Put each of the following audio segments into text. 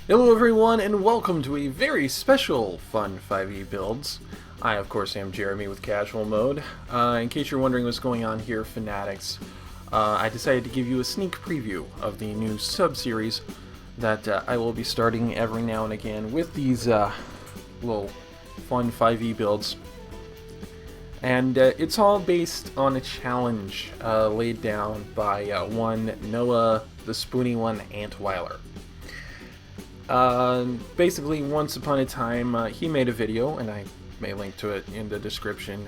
Hello everyone and welcome to a very special Fun 5e Builds. I of course am Jeremy with Casual Mode. In case you're wondering what's going on here, Fanatics, I decided to give you a sneak preview of the new sub-series that I will be starting every now and again with these little Fun 5e builds. And it's all based on a challenge laid down by one Noah the Spoony One Antweiler. Basically, once upon a time, he made a video, and I may link to it in the description,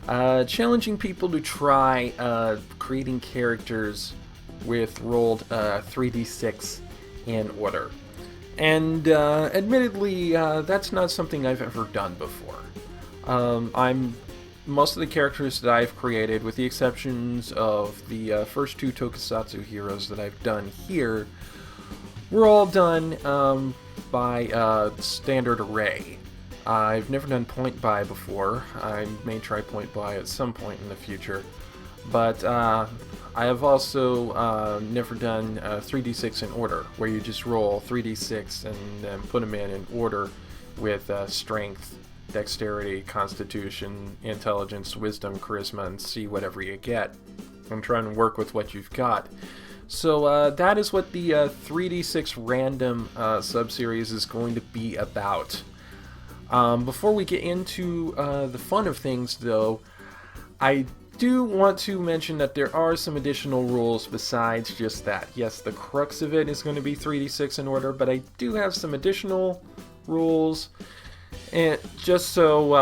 challenging people to try creating characters with rolled 3d6 in order. And admittedly, that's not something I've ever done before. Most of the characters that I've created, with the exceptions of the first two Tokusatsu Heroes that I've done here, we're all done by standard array. I've never done point buy before. I may try point buy at some point in the future. But I have also never done 3d6 in order, where you just roll 3d6 and put them in order with strength, dexterity, constitution, intelligence, wisdom, charisma, and see whatever you get. I'm trying to work with what you've got. So that is what the 3d6 random sub-series is going to be about. Before we get into the fun of things, though, I do want to mention that there are some additional rules besides just that. Yes, the crux of it is going to be 3d6 in order, but I do have some additional rules, and just so,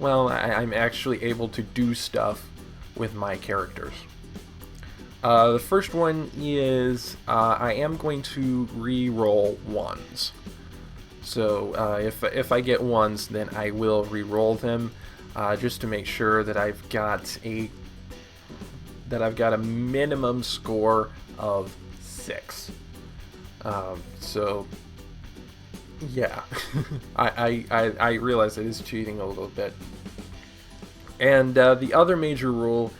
I'm actually able to do stuff with my characters. The first one is I am going to re-roll ones. So if I get ones, then I will re-roll them, just to make sure that I've got a minimum score of 6. So yeah, I realize it is cheating a little bit. And the other major rule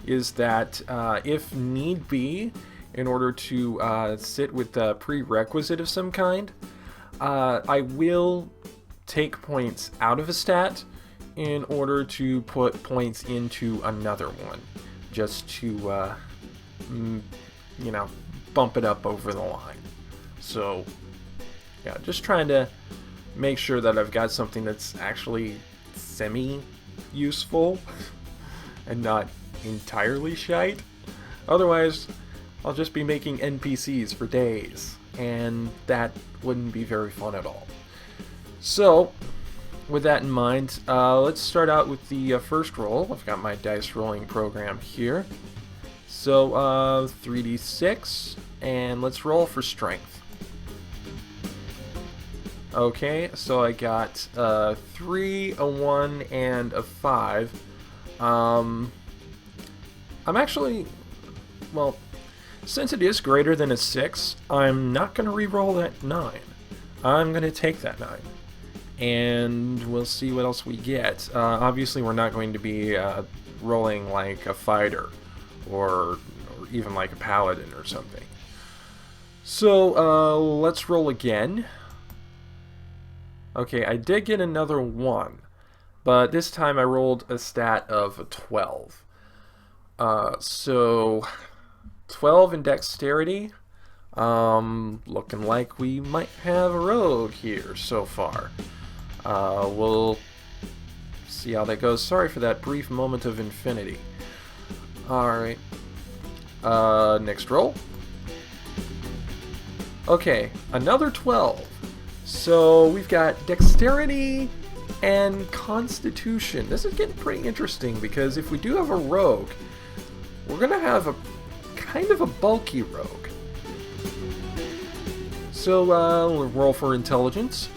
is that if need be, in order to sit with a prerequisite of some kind, I will take points out of a stat in order to put points into another one, just to, bump it up over the line. So, yeah, just trying to make sure that I've got something that's actually semi-useful and not entirely shite. Otherwise, I'll just be making NPCs for days, and that wouldn't be very fun at all. So, with that in mind, let's start out with the first roll. I've got my dice rolling program here. So, 3d6, and let's roll for strength. Okay, so I got 3, a 1, and a 5. I'm actually, well, since it is greater than a 6, I'm not going to re-roll that 9. I'm going to take that 9. And we'll see what else we get. Obviously, we're not going to be rolling like a fighter or even like a paladin or something. So, let's roll again. Okay, I did get another 1, but this time I rolled a stat of 12. So 12 in dexterity. Looking like we might have a rogue here so far. We'll see how that goes. Sorry for that brief moment of infinity. Alright. Next roll. Okay, another 12. So we've got dexterity and constitution. This is getting pretty interesting because if we do have a rogue, we're going to have a kind of a bulky rogue. So we'll roll for intelligence.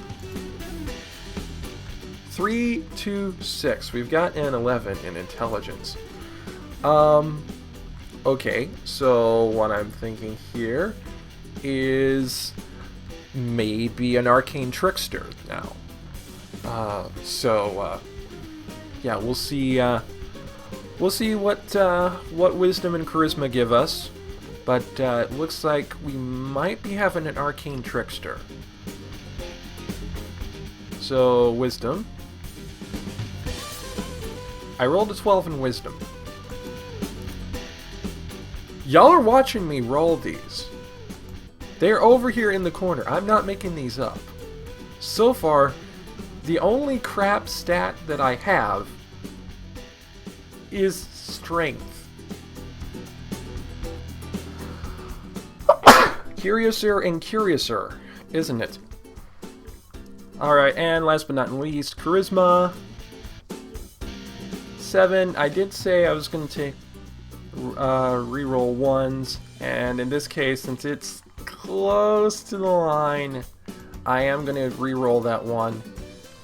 3, 2, 6. We've got an 11 in intelligence. Okay, so what I'm thinking here is maybe an Arcane Trickster now. Yeah, we'll see. We'll see what wisdom and charisma give us, But it looks like we might be having an Arcane Trickster. So, Wisdom. I rolled a 12 in Wisdom. Y'all are watching me roll these. They're over here in the corner. I'm not making these up. So far, the only crap stat that I have is Strength. Curiouser and curiouser, isn't it? Alright, and last but not least, Charisma. 7. I did say I was going to take reroll ones, and in this case, since it's close to the line, I am going to reroll that one.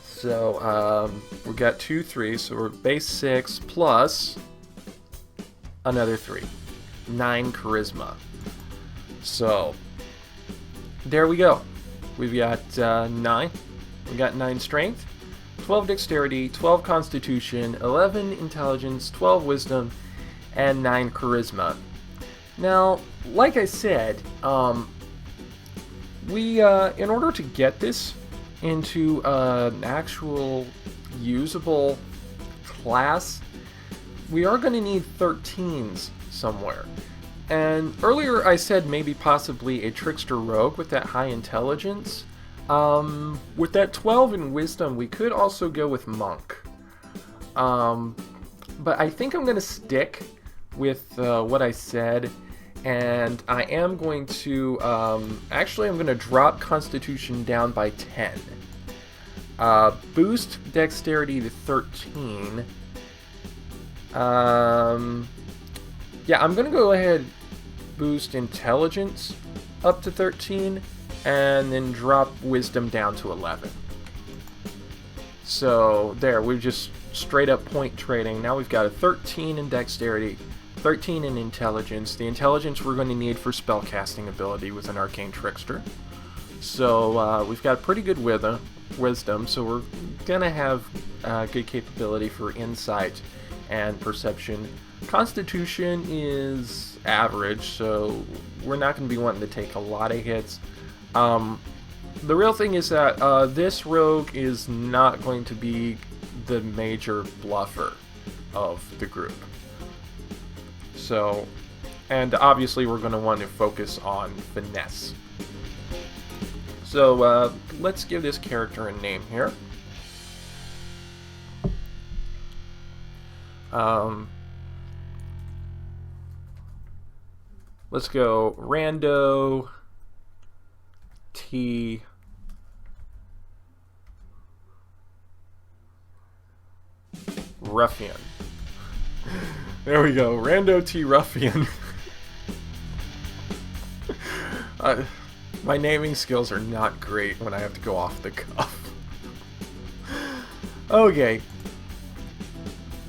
So we got 2 3s, so we're base 6 plus another 3. 9 charisma. So there we go. We've got 9. We got 9 strength, 12 dexterity, 12 constitution, 11 intelligence, 12 wisdom, and 9 charisma. Now, like I said, we in order to get this into an actual usable class, we are going to need 13s somewhere. And earlier I said maybe possibly a trickster rogue with that high intelligence. With that 12 in wisdom, we could also go with monk. But I think I'm going to stick with what I said, and I am going to, actually I'm going to drop constitution down by 10. Boost dexterity to 13. Yeah, I'm going to go ahead boost intelligence up to 13, and then drop wisdom down to 11. So there, we've just straight up point trading. Now we've got a 13 in dexterity, 13 in intelligence. The intelligence we're going to need for spellcasting ability with an Arcane Trickster. So we've got pretty good wisdom, so we're going to have good capability for insight and perception. Constitution is average, so we're not going to be wanting to take a lot of hits. The real thing is that this rogue is not going to be the major bluffer of the group. So, and obviously we're going to want to focus on finesse. So let's give this character a name here. Let's go Rando T Ruffian. There we go, Rando T Ruffian. My naming skills are not great when I have to go off the cuff. Okay.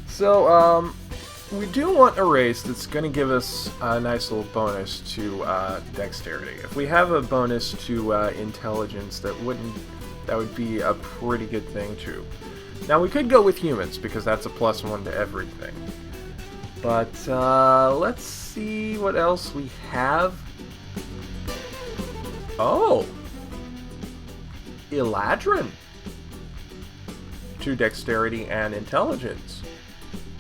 So, we do want a race that's going to give us a nice little bonus to dexterity. If we have a bonus to intelligence, that would be a pretty good thing too. Now we could go with humans because that's a +1 to everything. But let's see what else we have. Oh, Eladrin. 2 dexterity and intelligence.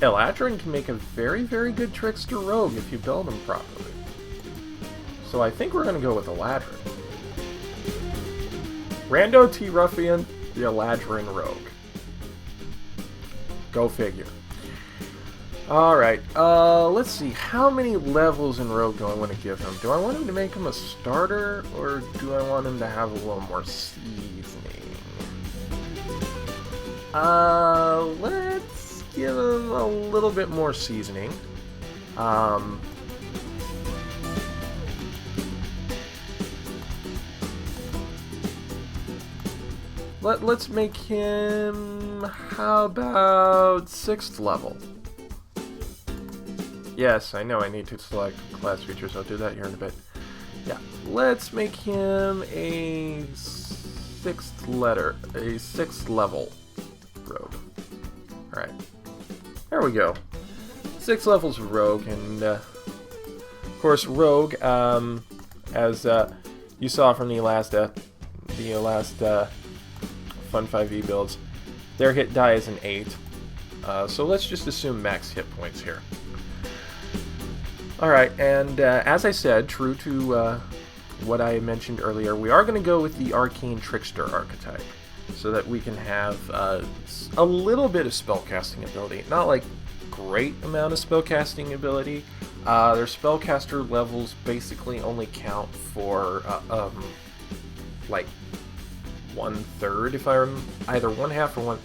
Eladrin can make a very, very good trickster rogue if you build him properly. So I think we're going to go with Eladrin. Rando T Ruffian, the Eladrin rogue. Go figure. Alright, let's see. How many levels in rogue do I want to give him? Do I want him to make him a starter, or do I want him to have a little more seasoning? Let's give him a little bit more seasoning. Let's make him, how about 6th level? Yes, I know I need to select class features. I'll do that here in a bit. Yeah, let's make him a 6th level rogue. Alright. There we go. 6 levels of rogue, and course, Rogue, as you saw from the last Fun 5e builds, their hit die is an 8. So let's just assume max hit points here. Alright, and as I said, true to what I mentioned earlier, we are going to go with the Arcane Trickster archetype, so that we can have a little bit of spellcasting ability. Not like great amount of spellcasting ability. Their spellcaster levels basically only count for like 1/3, if I remember, either 1/2 or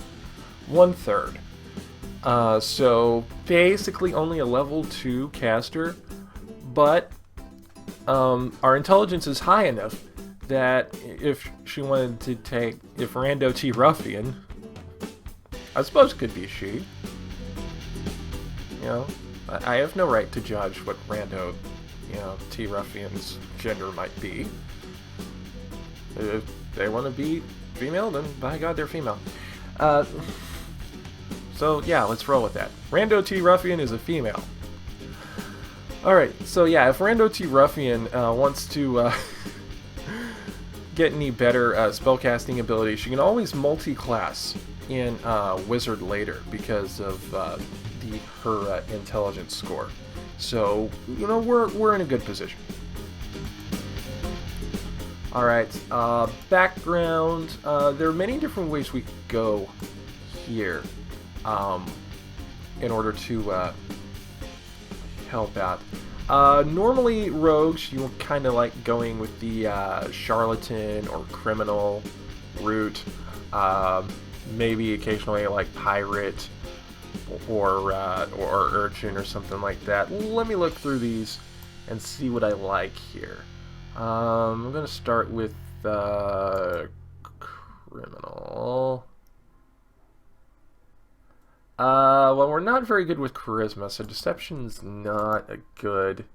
1/3. So basically only a level 2 caster, but our intelligence is high enough that if she wanted to take, if Rando T. Ruffian, I suppose it could be she, you know, I have no right to judge what Rando, T. Ruffian's gender might be. If they want to be female, then by God, they're female. So yeah, let's roll with that. Rando T. Ruffian is a female. Alright, so yeah, if Rando T. Ruffian wants to get any better spellcasting ability, she can always multi-class in Wizard later because of her intelligence score. So, we're in a good position. Alright, background. There are many different ways we could go here in order to help out. Normally, rogues, you kind of like going with the charlatan or criminal route. Maybe occasionally like pirate or urchin or something like that. Let me look through these and see what I like here. I'm gonna start with criminal. Well, we're not very good with charisma, so deception's not a good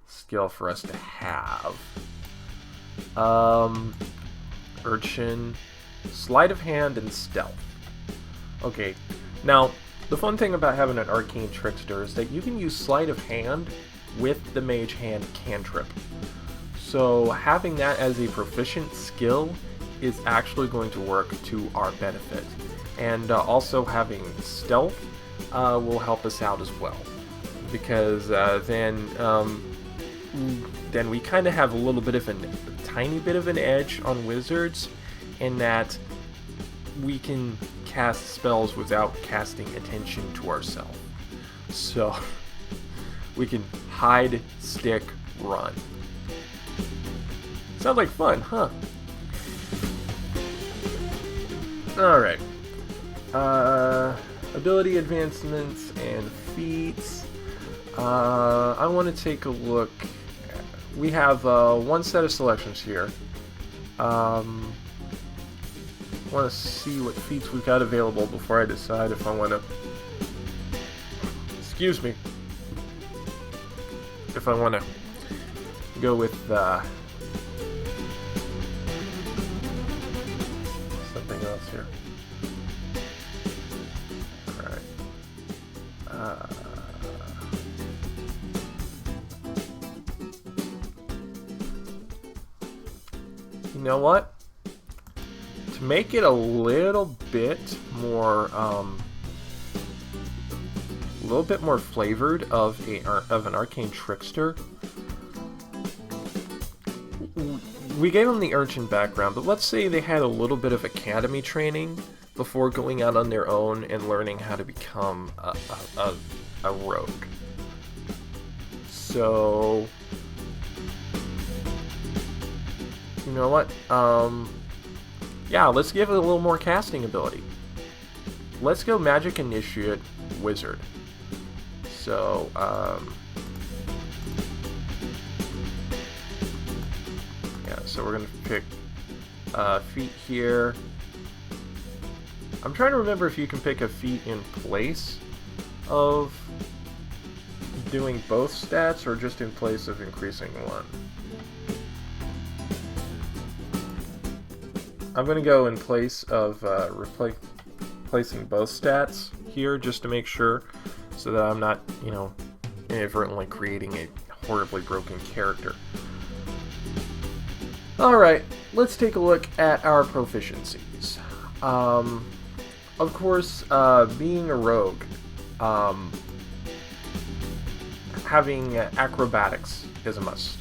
skill for us to have. Urchin, sleight of hand, and stealth. Okay, now the fun thing about having an Arcane Trickster is that you can use sleight of hand with the mage hand cantrip. So having that as a proficient skill is actually going to work to our benefit. And also having stealth will help us out as well, because then we kind of have a little bit of a tiny bit of an edge on wizards, in that we can cast spells without casting attention to ourselves. So we can hide, stick, run. Sounds like fun, huh? Alright. Ability advancements and feats. I want to take a look. We have one set of selections here. Want to see what feats we've got available before I decide if I want to. Excuse me. If I want to go with something else here. You know what? To make it a little bit more flavored of an Arcane Trickster, we gave them the urchin background, but let's say they had a little bit of academy training before going out on their own and learning how to become a rogue. So, you know what? Yeah, let's give it a little more casting ability. Let's go Magic Initiate Wizard. So, yeah, so we're gonna pick feat here. I'm trying to remember if you can pick a feat in place of doing both stats or just in place of increasing one. I'm going to go in place of replacing both stats here just to make sure, so that I'm not, inadvertently creating a horribly broken character. Alright, let's take a look at our proficiencies. Of course, being a rogue, having acrobatics is a must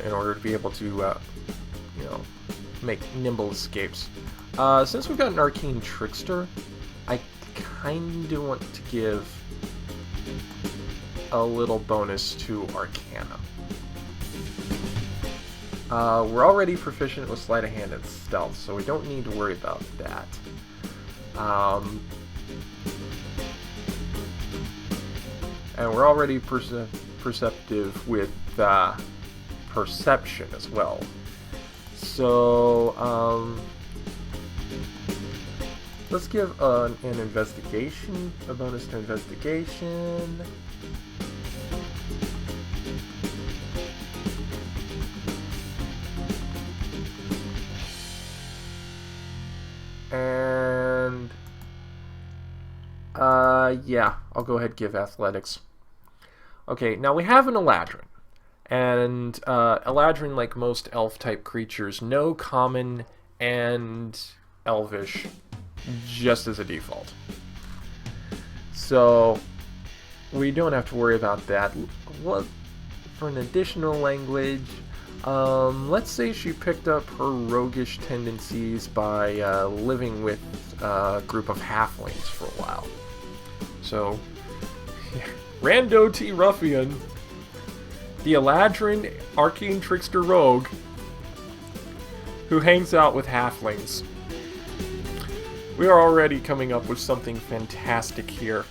in order to be able to, make nimble escapes. Since we've got an Arcane Trickster, I kinda want to give a little bonus to Arcana. We're already proficient with sleight of hand and stealth, so we don't need to worry about that. And we're already perceptive with perception as well. So, let's give an investigation, a bonus to investigation. And, yeah, I'll go ahead and give athletics. Okay, now we have an Eladrin. And, Eladrin, like most elf-type creatures, know common and elvish just as a default. So, we don't have to worry about that. What, for an additional language, let's say she picked up her roguish tendencies by living with a group of halflings for a while. So, Rando T. Ruffian, the Eladrin Arcane Trickster Rogue, who hangs out with halflings. We are already coming up with something fantastic here.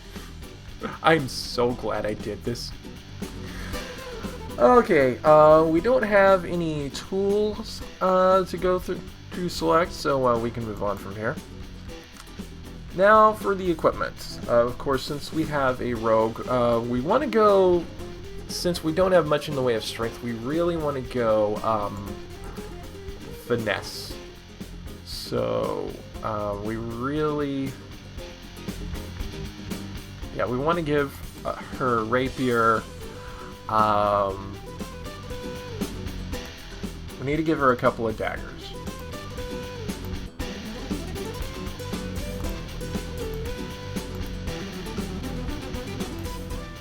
I'm so glad I did this. Okay, we don't have any tools to go through to select, so we can move on from here. Now for the equipment. Of course, since we have a rogue, we want to go, since we don't have much in the way of strength, we really want to go finesse. So, we really, yeah, we want to give her rapier. We need to give her a couple of daggers.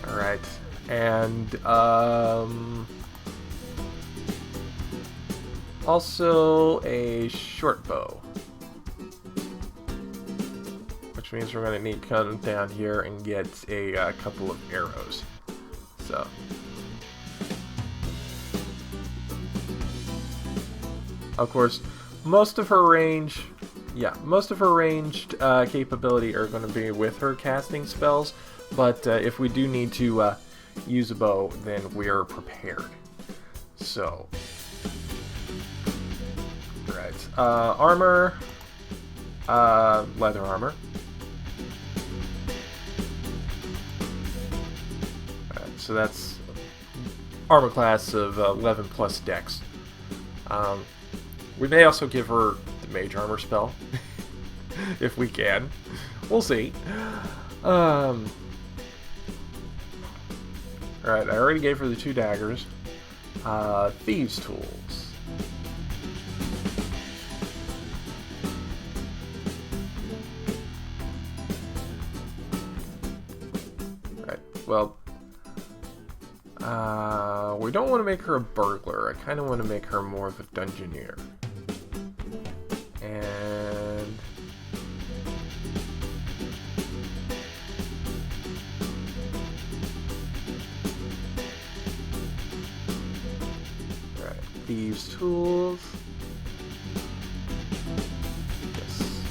Alright, and also a short bow. Which means we're going to need to come down here and get a couple of arrows. So, of course, most of her ranged capability are going to be with her casting spells, but if we do need to use a bow, then we're prepared. So, right, armor, leather armor. Alright, so that's armor class of 11 plus dex. We may also give her the mage armor spell, if we can. We'll see. Alright, I already gave her the 2 daggers. Thieves' tools. Alright, well, we don't want to make her a burglar. I kind of want to make her more of a dungeoneer. And right, thieves' tools. Yes.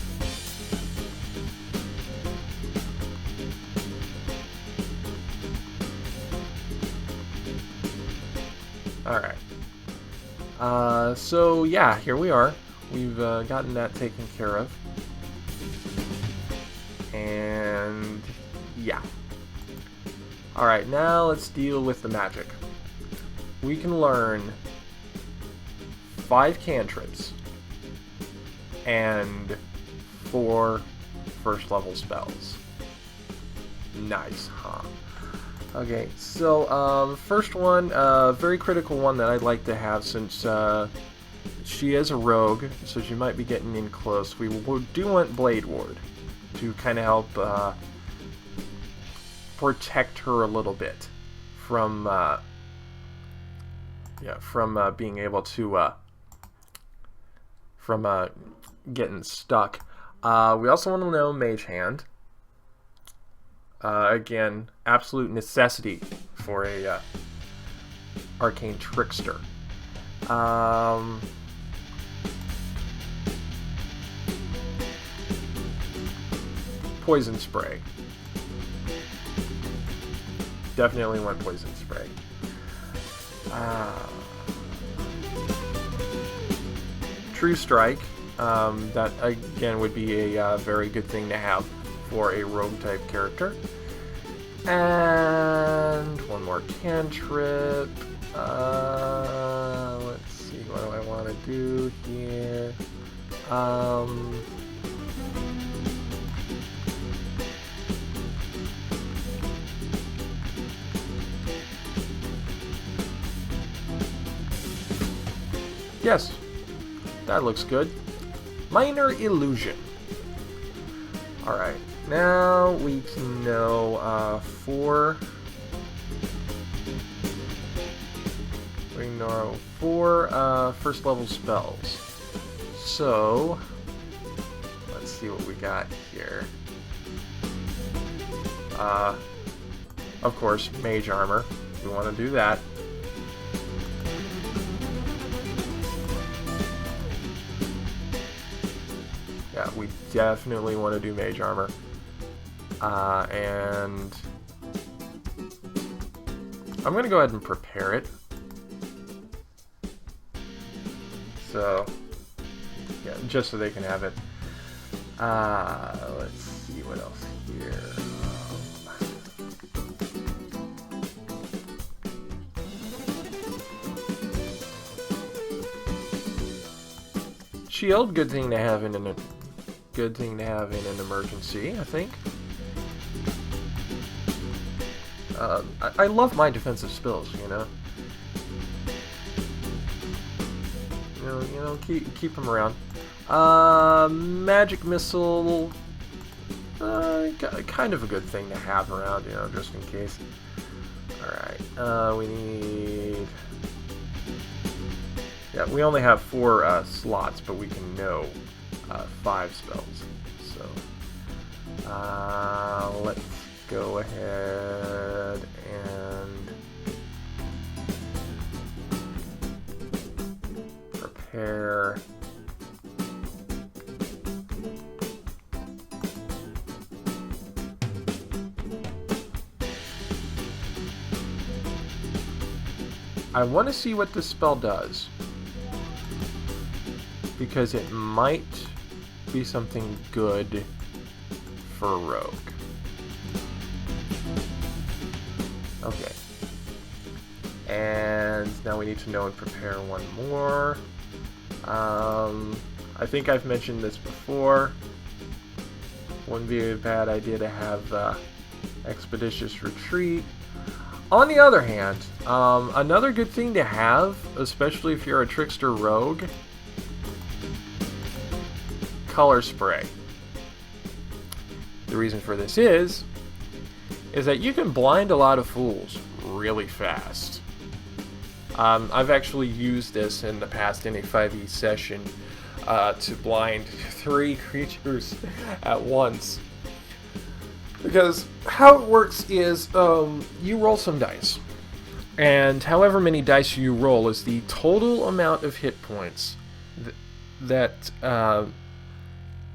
All right. So yeah, here we are. We've gotten that taken care of. And yeah. Alright, now let's deal with the magic. We can learn 5 cantrips and 4 first level spells. Nice, huh? Okay, so first one, very critical one that I'd like to have since she is a rogue, so she might be getting in close. We do want Blade Ward to kind of help protect her a little bit from being able to from getting stuck. We also want to know Mage Hand. Again, absolute necessity for a Arcane Trickster. Poison Spray. Definitely want Poison Spray. True Strike. That, again, would be a very good thing to have for a rogue-type character. And one more cantrip. Let's see, what do I want to do here? Yes, that looks good. Minor Illusion. Alright, now we can know four first level spells. So, let's see what we got here. Of course, Mage Armor. We want to do that. Yeah, we definitely want to do Mage Armor. And I'm going to go ahead and prepare it. So, yeah, just so they can have it. Let's see what else here. Shield, good thing to have in an emergency, I think. I love my defensive spells, you know. You know, keep them around. Magic Missile, kind of a good thing to have around, you know, just in case. Alright, we need... Yeah, we only have 4 slots, but we can know 5 spells. So, let's go ahead and prepare. I want to see what this spell does, because it might be something good for Rogue. Okay. And now we need to know and prepare one more. I think I've mentioned this before. Wouldn't be a bad idea to have Expeditious Retreat. On the other hand, another good thing to have, especially if you're a Trickster Rogue, Color Spray. The reason for this is that you can blind a lot of fools really fast. I've actually used this in the past in a 5e session to blind 3 creatures at once. Because how it works is you roll some dice, and however many dice you roll is the total amount of hit points that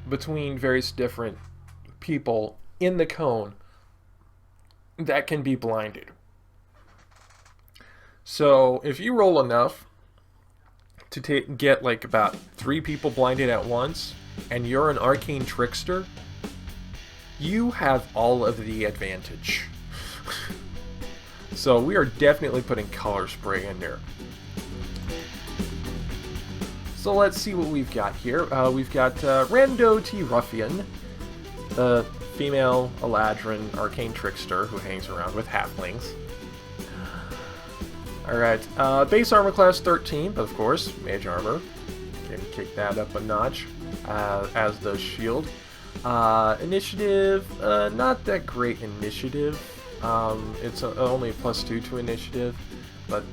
between various different people in the cone that can be blinded. So if you roll enough to get like about 3 people blinded at once, and you're an Arcane Trickster, you have all of the advantage. So we are definitely putting Color Spray in there. So let's see what we've got here. We've got Rando T. Ruffian, female Eladrin, Arcane Trickster, who hangs around with halflings. Alright, base armor class 13, of course, mage armor. Can kick that up a notch, as does shield. Initiative, not that great initiative. It's only a +2 to initiative, but,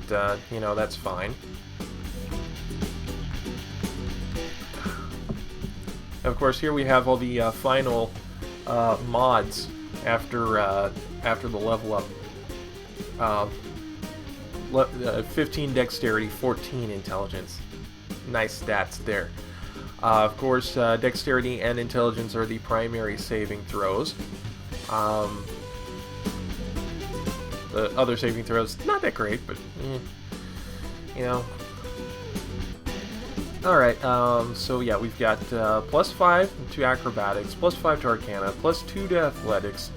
you know, that's fine. Of course, here we have all the final mods after the level up. 15 dexterity, 14 intelligence. Nice stats there. Of course, dexterity and intelligence are the primary saving throws. The other saving throws, not that great, but, you know. Alright, so yeah, we've got +5 to acrobatics, +5 to arcana, +2 to athletics,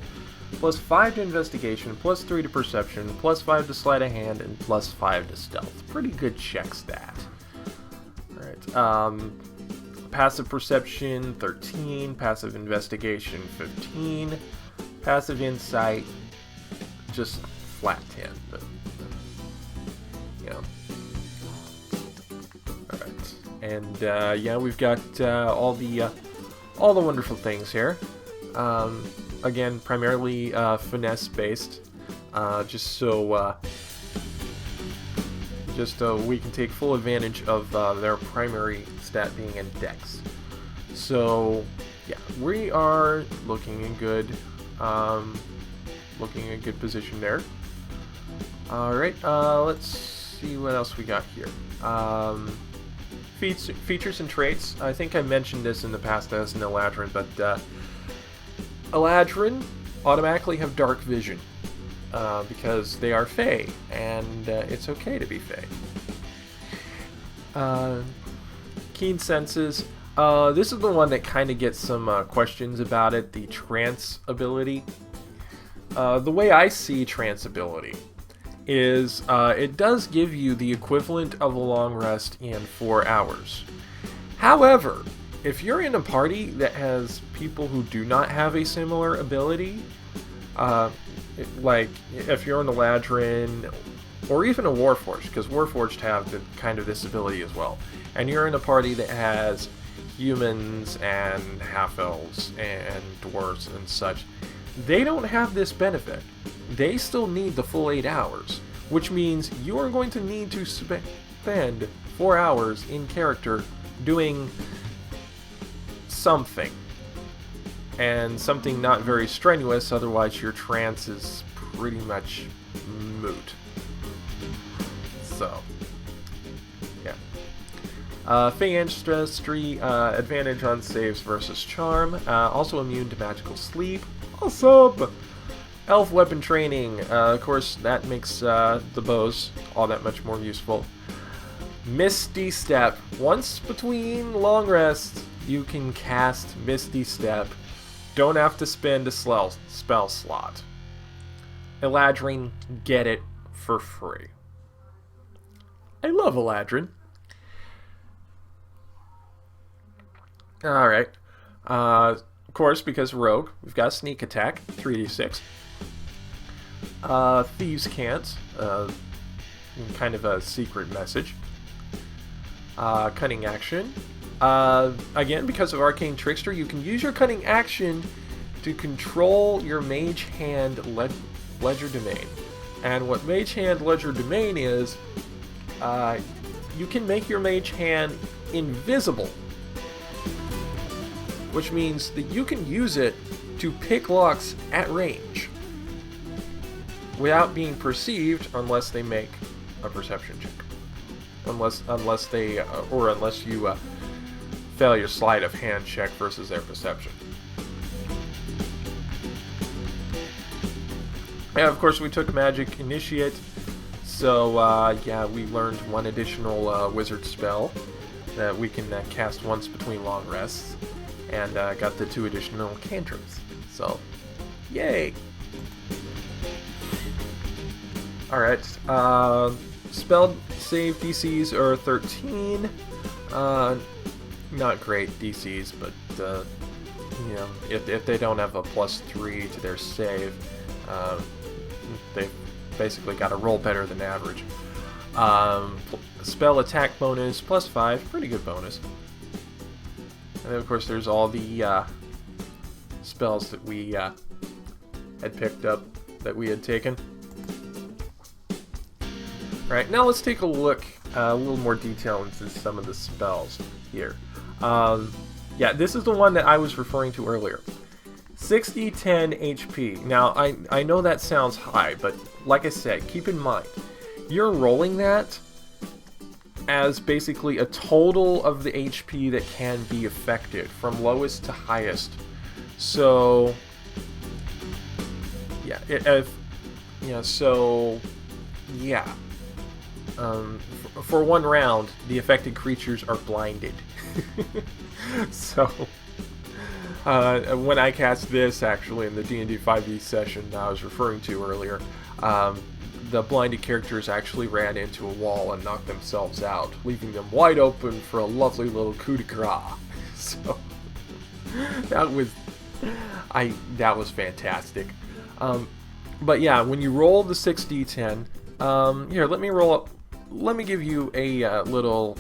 +5 to investigation, +3 to perception, +5 to sleight of hand, and +5 to stealth. Pretty good check stat. Alright, passive perception, 13, passive investigation, 15, passive insight, just flat 10, but, you know. Alright, and, yeah, we've got, all the wonderful things here. Again, primarily, finesse-based, just so we can take full advantage of, their primary stat being in dex. So, yeah, we are looking in good position there. Alright, let's see what else we got here. Features and traits. I think I mentioned this in the past as an Eladrin, but Eladrin automatically have dark vision because they are Fae, and it's okay to be Fae. Keen senses. This is the one that kind of gets some questions about it, the trance ability. The way I see trance ability is it does give you the equivalent of a long rest in 4 hours. However, if you're in a party that has people who do not have a similar ability, like if you're an Eladrin or even a Warforged, because Warforged have kind of this ability as well, and you're in a party that has humans and half-elves and dwarves and such, they don't have this benefit. They still need the full 8 hours, which means you are going to need to spend 4 hours in character doing something. And something not very strenuous, otherwise your trance is pretty much moot. So, yeah. Fey Ancestry, advantage on saves versus charm. Also immune to magical sleep. Awesome! Elf weapon training. Of course, that makes the bows all that much more useful. Misty Step. Once between long rests, you can cast Misty Step. Don't have to spend a spell slot. Eladrin, get it for free. I love Eladrin. Alright. Of course, because Rogue, we've got Sneak Attack, 3d6. Thieves Can't, kind of a secret message. Cunning Action. Again, because of Arcane Trickster, you can use your Cunning Action to control your Mage Hand Ledger Domain. And what Mage Hand Ledger Domain is, you can make your Mage Hand invisible, which means that you can use it to pick locks at range without being perceived unless they make a perception check. Unless you fail your sleight of hand check versus their perception. And of course, we took Magic Initiate, so yeah, we learned one additional wizard spell that we can cast once between long rests, and got the 2 additional cantrips. So, yay! Alright, spell save DCs are 13. Not great DCs, but you know, if they don't have a +3 to their save, they've basically got to roll better than average. Spell attack bonus +5, pretty good bonus. And then of course there's all the spells that we had picked up, that we had taken. Right, now let's take a look, a little more detail into some of the spells here. Yeah, this is the one that I was referring to earlier. 60-10 HP. Now, I know that sounds high, but like I said, keep in mind, you're rolling that as basically a total of the HP that can be affected, from lowest to highest. So, yeah, for one round, the affected creatures are blinded. So, when I cast this, actually, in the D&D 5e session I was referring to earlier, the blinded characters actually ran into a wall and knocked themselves out, leaving them wide open for a lovely little coup de grace. So, that was fantastic. But yeah, when you roll the 6d10, here, let me give you a little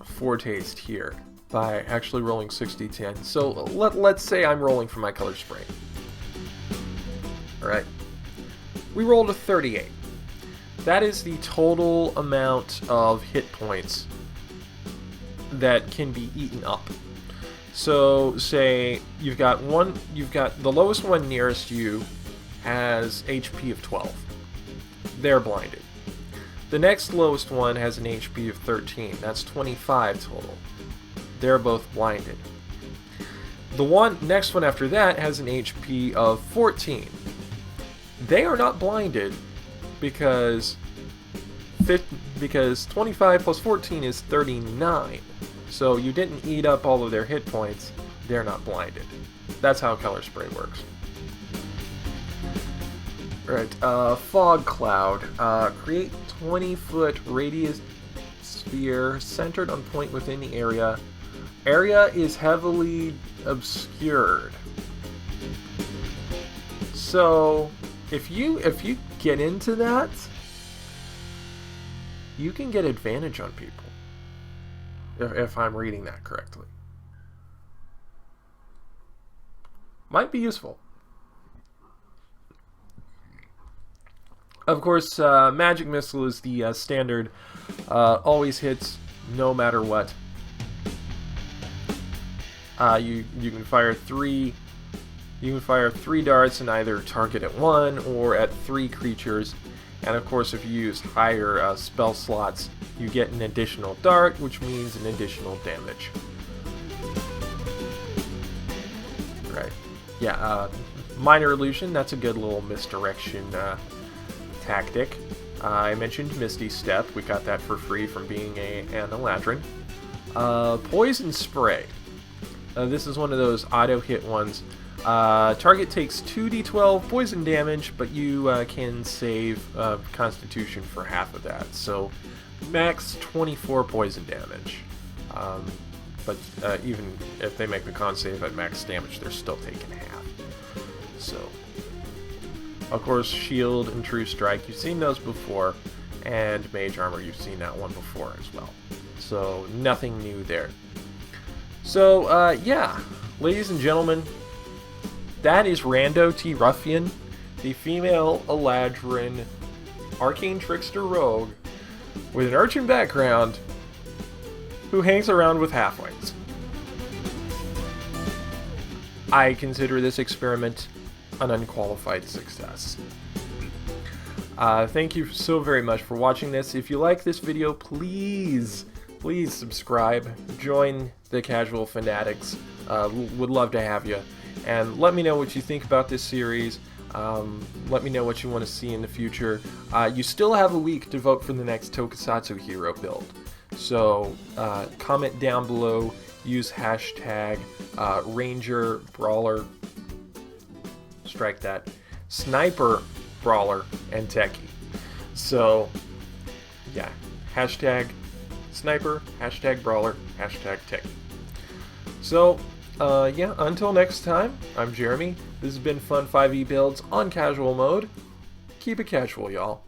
foretaste here by actually rolling 6d10. So let's say I'm rolling for my color spray. Alright. We rolled a 38. That is the total amount of hit points that can be eaten up. So say you've got the lowest one nearest you has HP of 12. They're blinded. The next lowest one has an HP of 13. That's 25 total. They're both blinded. The next one after that has an HP of 14. They are not blinded because 25 plus 14 is 39. So you didn't eat up all of their hit points. They're not blinded. That's how color spray works. Alright, fog cloud. Create 20-foot radius sphere centered on point within the area. Area is heavily obscured. So, if you get into that, you can get advantage on people. If I'm reading that correctly. Might be useful. Of course, Magic Missile is the standard. Always hits, no matter what. You can fire three darts and either target at one or at 3 creatures. And of course, if you use higher spell slots, you get an additional dart, which means an additional damage. Right. Yeah. Minor illusion. That's a good little misdirection tactic. I mentioned Misty Step. We got that for free from being an Eladrin. Poison Spray. This is one of those auto hit ones. Target takes 2d12 poison damage, but you can save Constitution for half of that. So max 24 poison damage. But even if they make the con save at max damage, they're still taking half. So, of course, Shield and True Strike, you've seen those before, and Mage Armor, you've seen that one before as well. So nothing new there. So, yeah, ladies and gentlemen, that is Rando T. Ruffian, the female Eladrin Arcane Trickster Rogue with an urchin background who hangs around with halflings. I consider this experiment an unqualified success. Thank you so very much for watching this. If you like this video, please subscribe. Join the Casual Fanatics. Would love to have you. And let me know what you think about this series. Let me know what you want to see in the future. You still have a week to vote for the next Tokusatsu Hero build. So comment down below. Use hashtag Ranger Brawler. Strike that. Sniper Brawler and Techie. So yeah, hashtag Sniper, hashtag Brawler, hashtag Techie. So yeah, until next time, I'm Jeremy. This has been Fun 5e Builds on casual mode. Keep it casual, y'all.